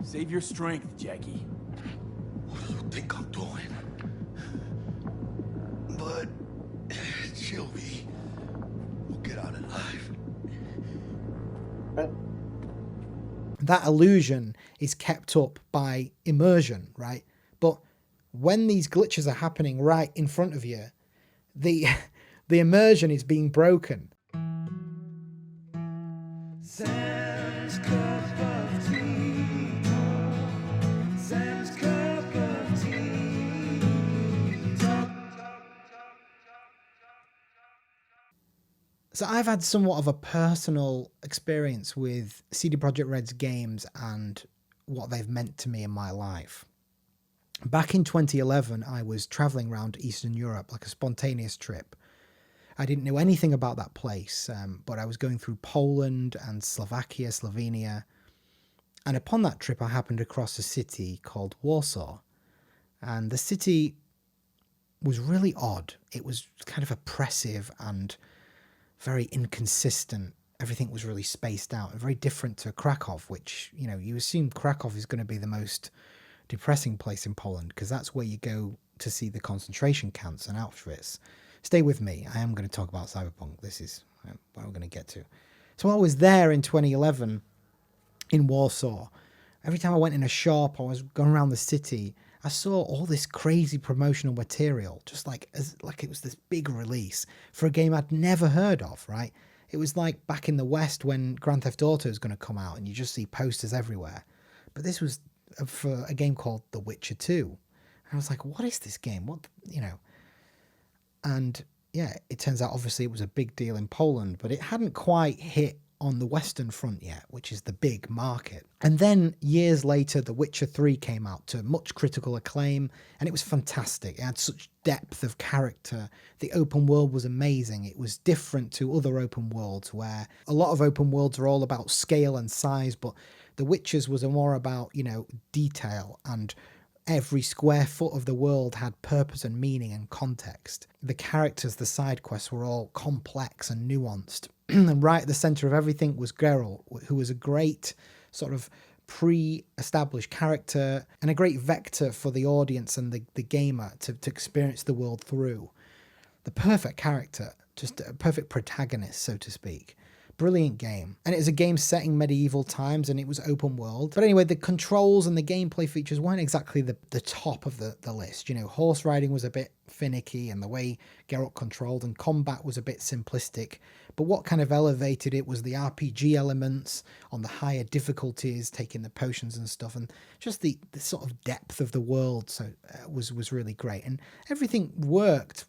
Save your strength, Jackie. What do you think I'm doing? But she'll be. We'll get out alive. That illusion is kept up by immersion, right? But when these glitches are happening right in front of you, the immersion is being broken. Sam's cup of tea. Sam's cup of tea. So I've had somewhat of a personal experience with CD Projekt Red's games and what they've meant to me in my life. Back in 2011, I was traveling around Eastern Europe, like a spontaneous trip. I didn't know anything about that place, but I was going through Poland and Slovakia, Slovenia. And upon that trip, I happened across a city called Warsaw. And the city was really odd. It was kind of oppressive and very inconsistent. Everything was really spaced out and very different to Krakow, which, you know, you assume Krakow is going to be the most depressing place in Poland because that's where you go to see the concentration camps and Auschwitz. Stay with me. I am going to talk about Cyberpunk. This is what I'm going to get to. So I was there in 2011 in Warsaw. Every time I went in a shop, I was going around the city, I saw all this crazy promotional material, just like it was this big release for a game I'd never heard of, right? It was like back in the West when Grand Theft Auto is going to come out and you just see posters everywhere. But this was for a game called The Witcher 2. And I was like, what is this game? What, you know? And yeah, it turns out obviously it was a big deal in Poland, but it hadn't quite hit on the Western front yet, which is the big market. And then years later, The Witcher 3 came out to much critical acclaim, and it was fantastic. It had such depth of character. The open world was amazing. It was different to other open worlds, where a lot of open worlds are all about scale and size, but The Witcher's was more about, you know, detail, and every square foot of the world had purpose and meaning and context. The characters, the side quests were all complex and nuanced. And right at the center of everything was Geralt, who was a great sort of pre-established character and a great vector for the audience and the gamer to experience the world through. The perfect character, just a perfect protagonist, so to speak. Brilliant game. And it was a game set in medieval times and it was open world. But anyway, the controls and the gameplay features weren't exactly the top of the list. You know, horse riding was a bit finicky and the way Geralt controlled, and combat was a bit simplistic. But what kind of elevated it was the RPG elements on the higher difficulties, taking the potions and stuff, and just the sort of depth of the world. So was really great. And everything worked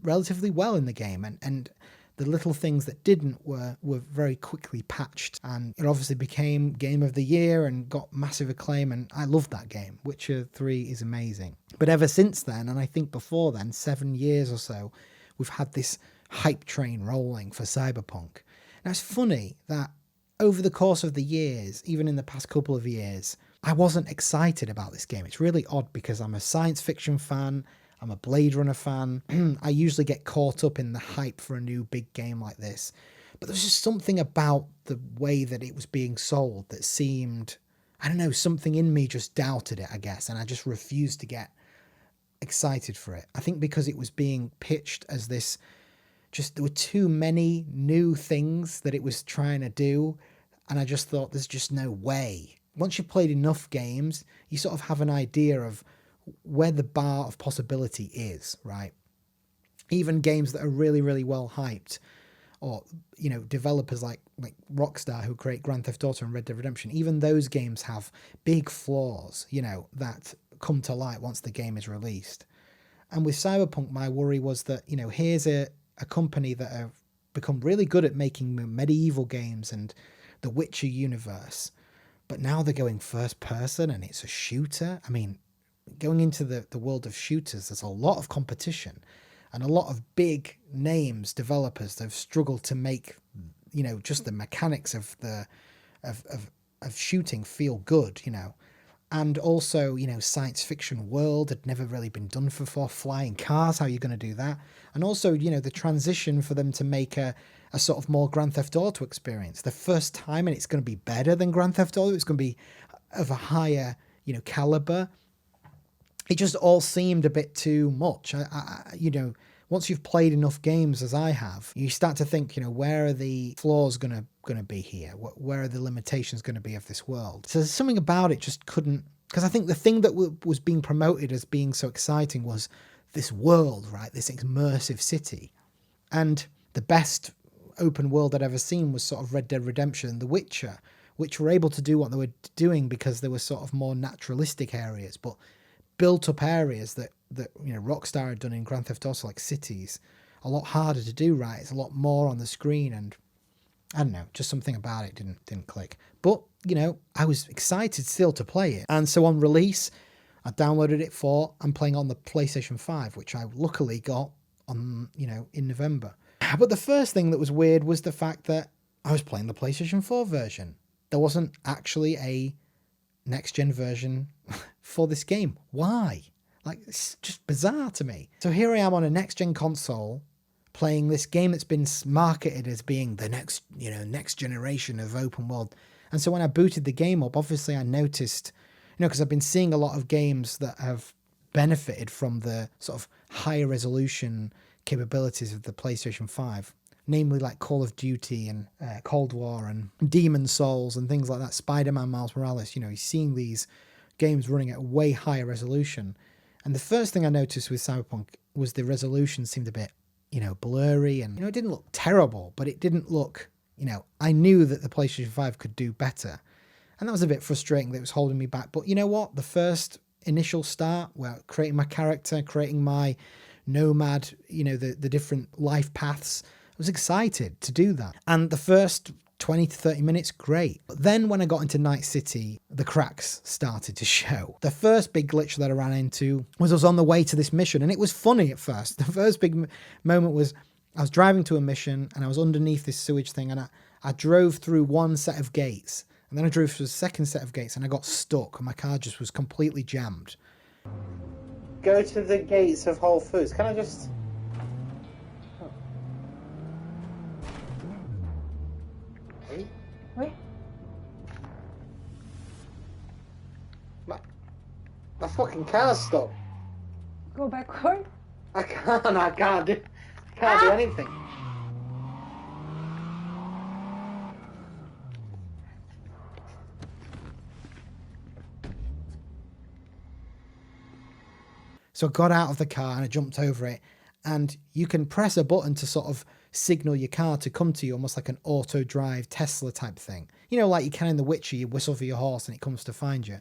relatively well in the game. And the little things that didn't were very quickly patched, and it obviously became Game of the Year and got massive acclaim, and I loved that game. Witcher 3 is amazing. But ever since then, and I think before then, 7 years or so, we've had this hype train rolling for Cyberpunk. Now, it's funny that over the course of the years, even in the past couple of years, I wasn't excited about this game. It's really odd because I'm a science fiction fan, I'm a Blade Runner fan. I usually get caught up in the hype for a new big game like this. But there's just something about the way that it was being sold that seemed, I don't know, something in me just doubted it, I guess. And I just refused to get excited for it. I think because it was being pitched as this, just there were too many new things that it was trying to do. And I just thought there's just no way. Once you've played enough games, you sort of have an idea of where the bar of possibility is, right? Even games that are really, really well hyped, or, you know, developers like Rockstar who create Grand Theft Auto and Red Dead Redemption, even those games have big flaws, you know, that come to light once the game is released. And with Cyberpunk, my worry was that, you know, here's a company that have become really good at making medieval games and the Witcher universe, but now they're going first person and it's a shooter. I mean, going into the world of shooters, there's a lot of competition and a lot of big names, developers that have struggled to make, you know, just the mechanics of of shooting feel good, you know. And also, you know, science fiction world had never really been done before. Flying cars, how are you going to do that? And also, you know, the transition for them to make a sort of more Grand Theft Auto experience. The first time, and it's going to be better than Grand Theft Auto. It's going to be of a higher, caliber. It just all seemed a bit too much. Once you've played enough games as I have, you start to think, where are the flaws gonna be here? Where are the limitations gonna be of this world? So there's something about it just couldn't, because I think the thing that was being promoted as being so exciting was this world, right? This immersive city. And the best open world I'd ever seen was sort of Red Dead Redemption and The Witcher, which were able to do what they were doing because there were sort of more naturalistic areas, but built up areas that Rockstar had done in Grand Theft Auto, like cities, a lot harder to do right. It's a lot more on the screen, and I don't know, just something about it didn't click. But I was excited still to play it, and so on release, I downloaded it I'm playing on the PlayStation 5, which I luckily got on in November. But the first thing that was weird was the fact that I was playing the PlayStation 4 version. There wasn't actually a next-gen version for this game. Why? Like, it's just bizarre to me. So here I am on a next-gen console playing this game that's been marketed as being the next generation of open world. And so when I booted the game up, obviously I noticed, because I've been seeing a lot of games that have benefited from the sort of higher resolution capabilities of the PlayStation 5, namely like Call of Duty and Cold War and Demon Souls and things like that, Spider-Man Miles Morales. You're seeing these games running at way higher resolution. And the first thing I noticed with Cyberpunk was the resolution seemed a bit, blurry, and, it didn't look terrible, but it didn't look, I knew that the PlayStation 5 could do better. And that was a bit frustrating that it was holding me back. But you know what? The first initial start, creating my character, creating my nomad, the different life paths, I was excited to do that. And the first 20 to 30 minutes, great. But then when I got into Night City, the cracks started to show. The first big glitch that I ran into was I was on the way to this mission, and it was funny at first. The first big moment was I was driving to a mission, and I was underneath this sewage thing, and I drove through one set of gates, and then I drove through the second set of gates, and I got stuck, and my car just was completely jammed. Go to the gates of Whole Foods. Can I just... Oui. My fucking car's stuck. Go backward. I can't do anything. So I got out of the car and I jumped over it, and you can press a button to sort of signal your car to come to you, almost like an auto drive Tesla type thing. Like you can in The Witcher, you whistle for your horse and it comes to find you.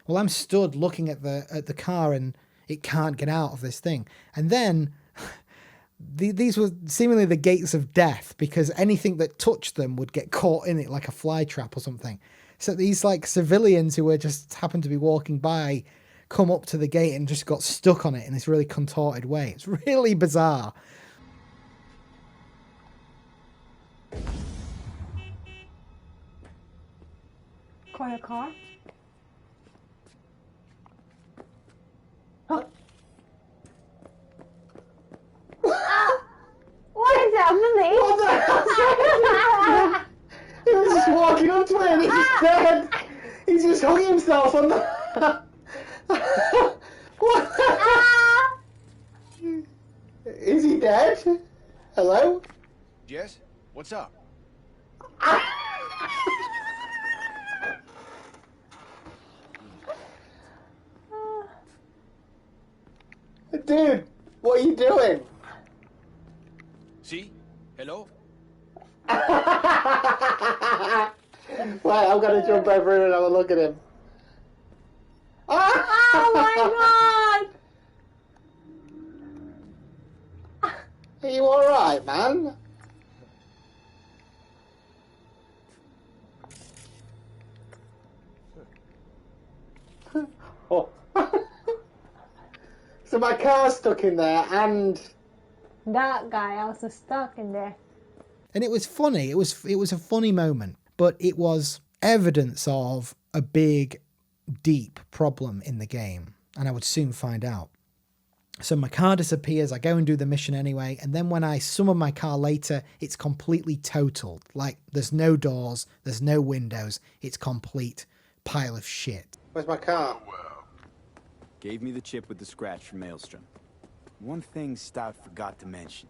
Well, I'm stood looking at the car and it can't get out of this thing. And then these were seemingly the gates of death, because anything that touched them would get caught in it like a fly trap or something. So these like civilians who were just happened to be walking by come up to the gate and just got stuck on it in this really contorted way. It's really bizarre. Call your car. Huh? What is happening? What the hell? He was just walking up to it and he's dead. He's just hung himself on the... What? Is he dead? Hello? Yes? What's up? Dude, what are you doing? See? Hello? Right, I'm gonna jump over him and have a look at him. Oh my god! Are you alright, man? Oh. So my car's stuck in there, and That guy also stuck in there. and it was funny. It was a funny moment, but it was evidence of a big, deep problem in the game, and I would soon find out. So my car disappears, I go and do the mission anyway, and then when I summon my car later, it's completely totaled. Like, there's no doors, there's no windows, it's complete pile of shit. Where's my car? Gave me the chip with the scratch from Maelstrom. One thing Stout forgot to mention.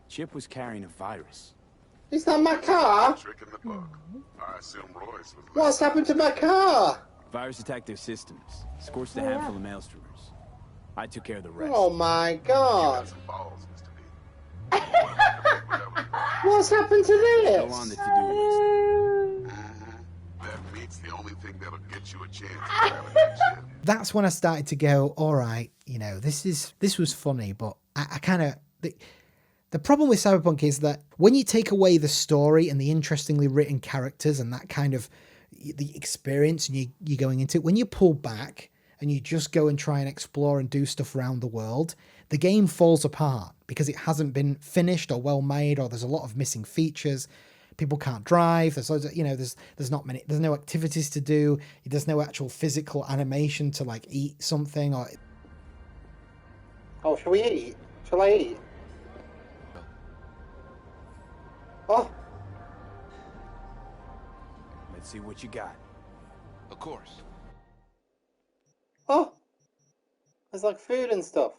Chip was carrying a virus. Is that my car? Trick in the book. I assume Royce was. What's happened to my car? Virus attacked their systems, scorched a handful of Maelstromers. I took care of the rest. Oh my You god. got some balls, Mr. B. What's happened to Go this? on the to-do list. That meat's the only thing that'll get you a chance to grab that chip. That's when I started to go, all right, you know, this was funny, but I kind of the problem with Cyberpunk is that when you take away the story and the interestingly written characters and that kind of the experience and you're going into it, when you pull back and you just go and try and explore and do stuff around the world, the game falls apart because it hasn't been finished or well made, or there's a lot of missing features. People can't drive. There's loads of, you know, there's no activities to do. There's no actual physical animation to like eat something or. Oh, shall we eat? Shall I eat? Oh, Let's see what you got. Of course. oh. There's like food and stuff.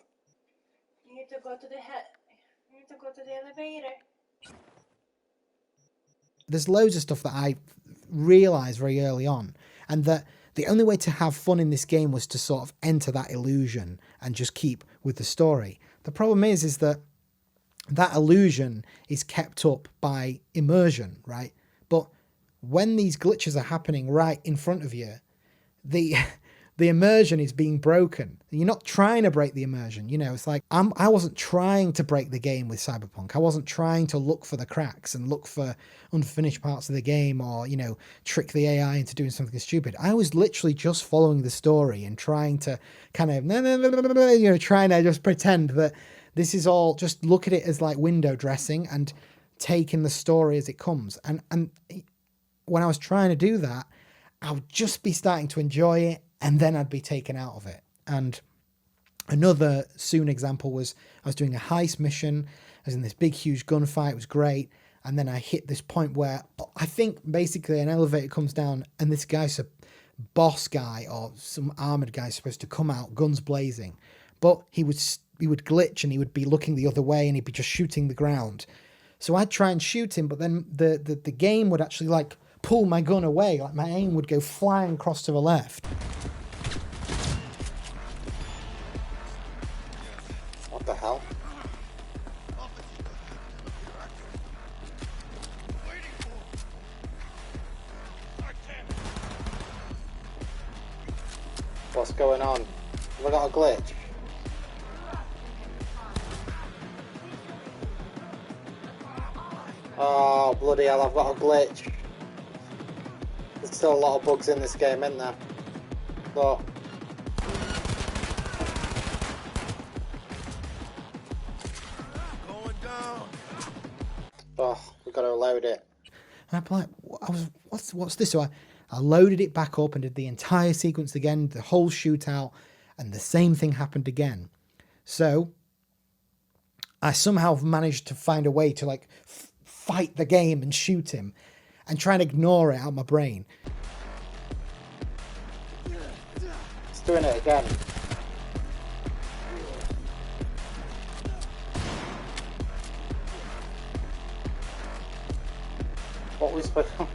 You need to go to the elevator. There's loads of stuff that I realised very early on, and that the only way to have fun in this game was to sort of enter that illusion and just keep with the story. The problem is that illusion is kept up by immersion, right? But when these glitches are happening right in front of you, the immersion is being broken. You're not trying to break the immersion. You know, it's like I wasn't trying to break the game with Cyberpunk. I wasn't trying to look for the cracks and look for unfinished parts of the game, or, you know, trick the AI into doing something stupid. I was literally just following the story and trying to kind of, you know, trying to just pretend that this is all, just look at it as like window dressing and take in the story as it comes. And when I was trying to do that, I would just be starting to enjoy it, and then I'd be taken out of it. And another soon example was I was doing a heist mission. I was in this big, huge gunfight. It was great. And then I hit this point where I think basically an elevator comes down and this guy's a boss guy or some armored guy supposed to come out, guns blazing. But he would glitch and he would be looking the other way and he'd be just shooting the ground. So I'd try and shoot him, but then the game would actually like pull my gun away. Like my aim would go flying across to the left. What the hell? What's going on? Have I got a glitch? Oh, bloody hell, I've got a glitch. There's still a lot of bugs in this game, isn't there? But Going down. oh, we've got to load it. And I'm like, what's this? So I loaded it back up and did the entire sequence again, the whole shootout, and the same thing happened again. So I somehow managed to find a way to like fight the game and shoot him and try and ignore it out of my brain. It's doing it again. What we supposed to...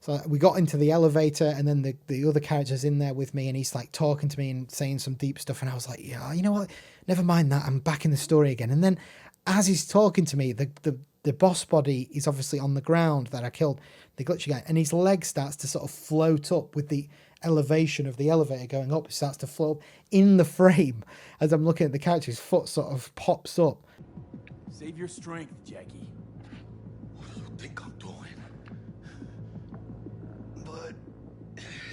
So we got into the elevator and then the other character's in there with me and he's like talking to me and saying some deep stuff. And I was like, yeah, you know what? Never mind that. I'm back in the story again. And then as he's talking to me, the boss body is obviously on the ground that I killed, the glitchy guy. And his leg starts to sort of float up with the elevation of the elevator going up. It starts to float in the frame. As I'm looking at the character, his foot sort of pops up. Save your strength, Jackie. What do you think I'm doing? But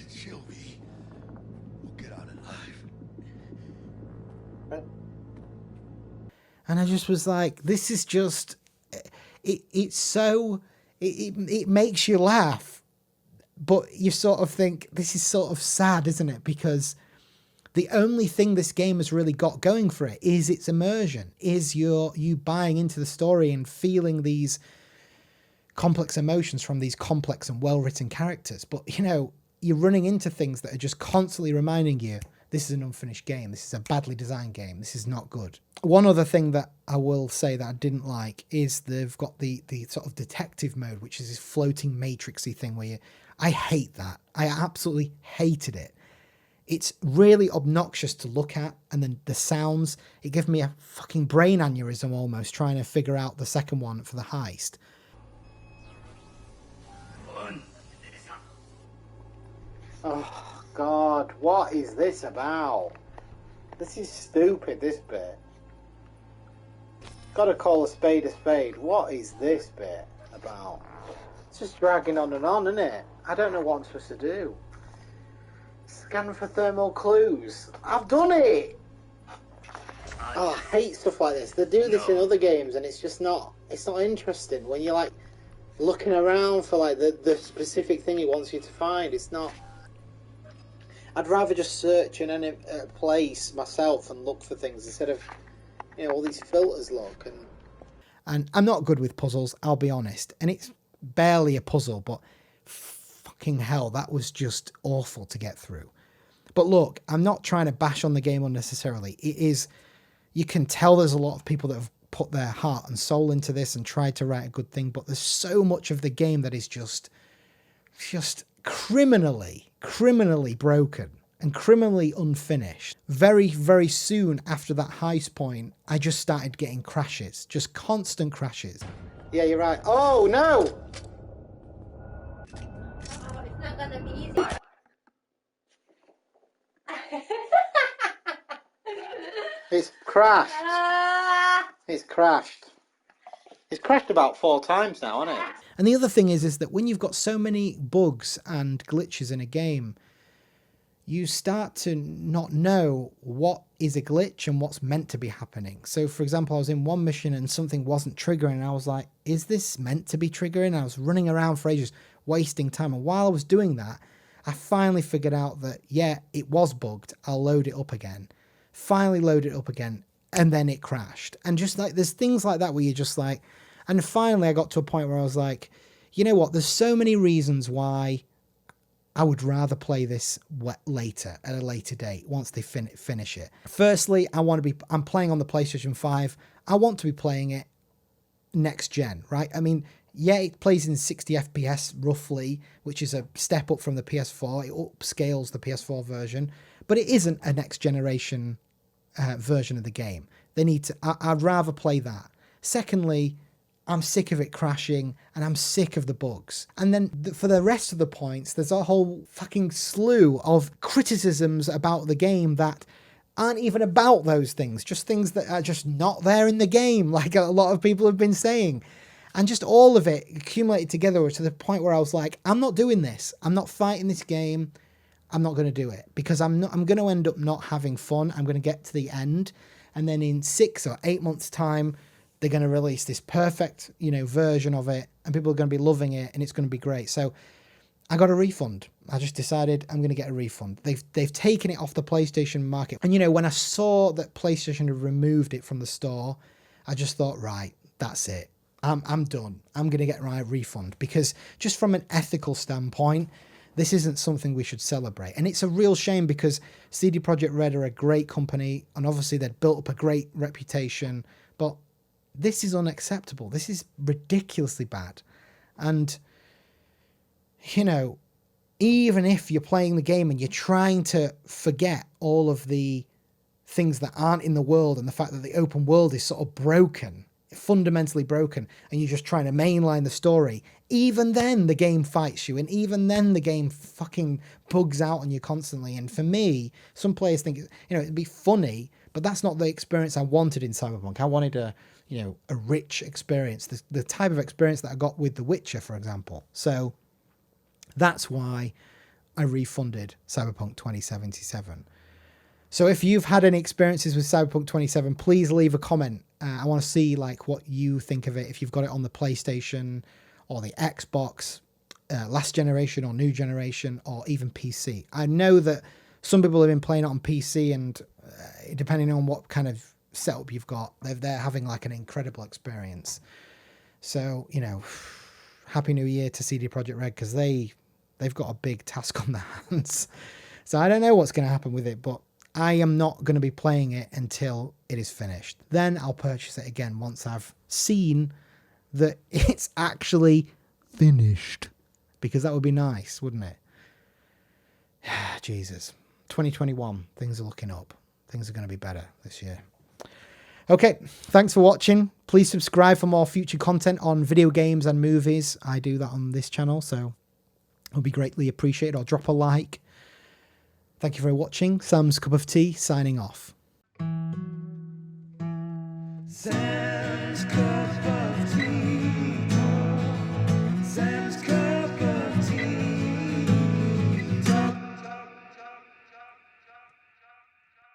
Shelby will get out alive. And I just was like, this is just, it's so, it makes you laugh, but you sort of think, this is sort of sad, isn't it? Because The only thing this game has really got going for it is its immersion, is you buying into the story and feeling these complex emotions from these complex and well-written characters. But, you know, you're running into things that are just constantly reminding you, this is an unfinished game. This is a badly designed game. This is not good. One other thing that I will say that I didn't like is they've got the sort of detective mode, which is this floating matrixy thing where I hate that. I absolutely hated it. It's really obnoxious to look at, and then the sounds, it gave me a fucking brain aneurysm almost trying to figure out the second one for the heist. Oh, God, what is this about? This is stupid, this bit. Gotta call a spade a spade. What is this bit about? It's just dragging on and on, isn't it? I don't know what I'm supposed to do. Scan for thermal clues. I've done it! Oh, I hate stuff like this. They do this in other games and it's just not, it's not interesting. When you're like looking around for like the specific thing it wants you to find, it's not... I'd rather just search in any place myself and look for things instead of, you know, all these filters look. And I'm not good with puzzles, I'll be honest. And it's barely a puzzle, but fucking hell, that was just awful to get through. But look, I'm not trying to bash on the game unnecessarily. It is, you can tell there's a lot of people that have put their heart and soul into this and tried to write a good thing, but there's so much of the game that is just criminally broken and criminally unfinished. Very, very soon after that heist point, I just started getting crashes, just constant crashes. Yeah, you're right. Oh, no! Oh, it's not gonna be easy. It's crashed. Ah! It's crashed. It's crashed about 4 times now, hasn't it? And the other thing is that when you've got so many bugs and glitches in a game, you start to not know what is a glitch and what's meant to be happening. So, for example, I was in one mission and something wasn't triggering, and I was like, is this meant to be triggering? I was running around for ages, wasting time. And while I was doing that, I finally figured out that, yeah, it was bugged. I'll load it up again. Finally load it up again, and then it crashed. And just like, there's things like that where you're just like... And finally, I got to a point where I was like, you know what? There's so many reasons why I would rather play this later, at a later date, once they finish it. Firstly, I'm playing on the PlayStation 5. I want to be playing it next gen, right? I mean, yeah, it plays in 60 FPS roughly, which is a step up from the PS4. It upscales the PS4 version, but it isn't a next generation version of the game. They need to, I'd rather play that. Secondly, I'm sick of it crashing and I'm sick of the bugs. And then for the rest of the points, there's a whole fucking slew of criticisms about the game that aren't even about those things, just things that are just not there in the game, like a lot of people have been saying. And just all of it accumulated together to the point where I was like, I'm not doing this. I'm not fighting this game. I'm not going to do it because I'm going to end up not having fun. I'm going to get to the end. And then in 6 or 8 months' time, they're going to release this perfect, you know, version of it and people are going to be loving it and it's going to be great. So I got a refund. I just decided I'm going to get a refund. They've taken it off the PlayStation market. And, you know, when I saw that PlayStation had removed it from the store, I just thought, right, that's it. I'm done. I'm going to get my refund because just from an ethical standpoint, this isn't something we should celebrate. And it's a real shame because CD Projekt Red are a great company and obviously they'd built up a great reputation, but this is unacceptable. This is ridiculously bad. And, you know, even if you're playing the game and you're trying to forget all of the things that aren't in the world and the fact that the open world is sort of broken, fundamentally broken, and you're just trying to mainline the story, even then the game fights you, and even then the game fucking bugs out on you constantly. And for me, some players think, you know, it'd be funny, but that's not the experience I wanted in Cyberpunk. I wanted a rich experience, the type of experience that I got with The Witcher, for example. So that's why I refunded Cyberpunk 2077. So if you've had any experiences with Cyberpunk 27, please leave a comment. I want to see like what you think of it, if you've got it on the PlayStation or the Xbox, last generation or new generation, or even PC. I know that Some people have been playing it on PC, and depending on what kind of setup you've got, they're having like an incredible experience. So, you know, Happy New Year to CD Projekt Red, because they've got a big task on their hands. So I don't know what's going to happen with it, but I am not going to be playing it until it is finished. Then I'll purchase it again once I've seen that it's actually finished, because that would be nice, wouldn't it? Jesus. 2021, things are looking up. Things are going to be better this year. Okay, thanks for watching. Please subscribe for more future content on video games and movies. I do that on this channel, so it would be greatly appreciated. Or drop a like. Thank you for watching. Sam's Cup of Tea, signing off. Sam's Cup